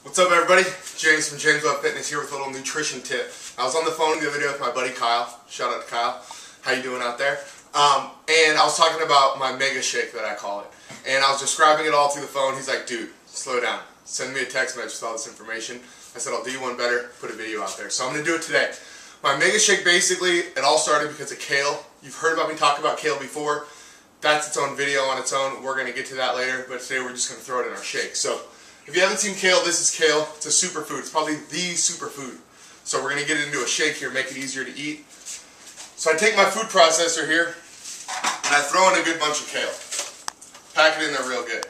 What's up, everybody? James from Webb Fitness here with a little nutrition tip. I was on the phone the other day with my buddy Kyle. Shout out to Kyle. How you doing out there? And I was talking about my mega shake that I call it. And I was describing it all through the phone. He's like, dude, slow down. Send me a text message with all this information. I said, I'll do you one better, put a video out there. So I'm going to do it today. My mega shake, basically, it all started because of kale. You've heard about me talk about kale before. That's its own video on its own. We're going to get to that later, but today we're just going to throw it in our shake. So if you haven't seen kale, this is kale. It's a superfood. It's probably the superfood. So we're going to get it into a shake here, make it easier to eat. So I take my food processor here, and I throw in a good bunch of kale. Pack it in there real good.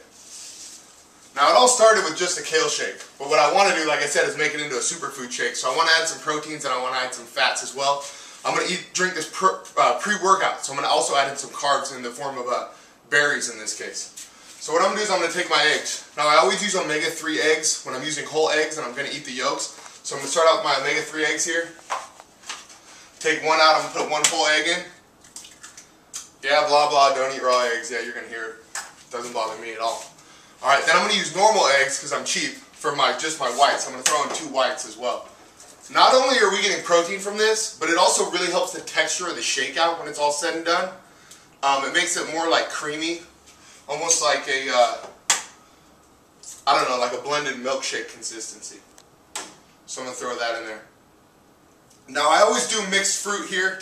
Now it all started with just a kale shake, but what I want to do, like I said, is make it into a superfood shake. So I want to add some proteins and I want to add some fats as well. I'm going to drink this pre-workout, so I'm going to also add in some carbs in the form of berries in this case. So what I'm going to do is I'm going to take my eggs. Now I always use omega-3 eggs when I'm using whole eggs and I'm going to eat the yolks. So I'm going to start out with my omega-3 eggs here. Take one out, I'm going to put one whole egg in. Yeah, blah blah, don't eat raw eggs. Yeah, you're going to hear it. Doesn't bother me at all. Alright, then I'm going to use normal eggs because I'm cheap for just my whites. I'm going to throw in 2 whites as well. Not only are we getting protein from this, but it also really helps the texture of the shake out when it's all said and done. It makes it more like creamy, almost like a, I don't know, like a blended milkshake consistency. So I'm going to throw that in there. Now I always do mixed fruit here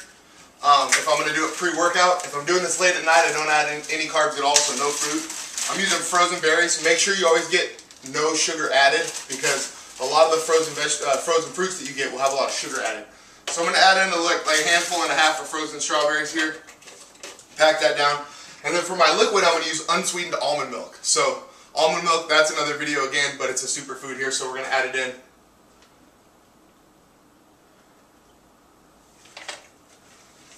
if I'm going to do it pre-workout. If I'm doing this late at night, I don't add any carbs at all, so no fruit. I'm using frozen berries. Make sure you always get no sugar added because a lot of the frozen fruits that you get will have a lot of sugar added. So I'm going to add in like a handful and a half of frozen strawberries here. Pack that down. And then for my liquid, I'm going to use unsweetened almond milk. So almond milk, that's another video again, but it's a superfood here, so we're going to add it in.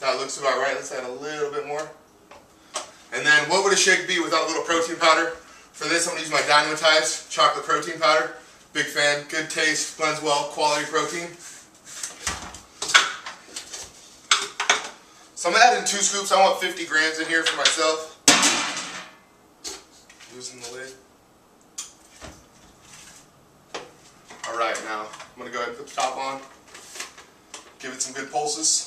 That looks about right. Let's add a little bit more. And then what would a shake be without a little protein powder? For this, I'm going to use my dymatize chocolate protein powder. Big fan, good taste, blends well, quality protein. So I'm going to add in 2 scoops. I want 50 grams in here for myself. Loosen the lid. Alright, now I'm going to go ahead and put the top on. Give it some good pulses.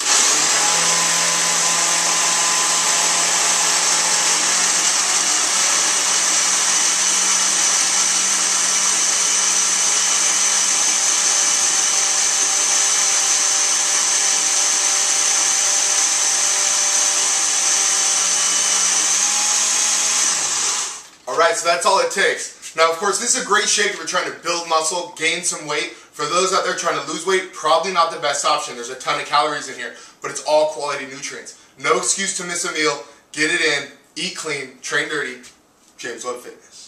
Alright, so that's all it takes. Now, of course, this is a great shake if you're trying to build muscle, gain some weight. For those out there trying to lose weight, probably not the best option. There's a ton of calories in here, but it's all quality nutrients. No excuse to miss a meal. Get it in, eat clean, train dirty. Webb Fitness.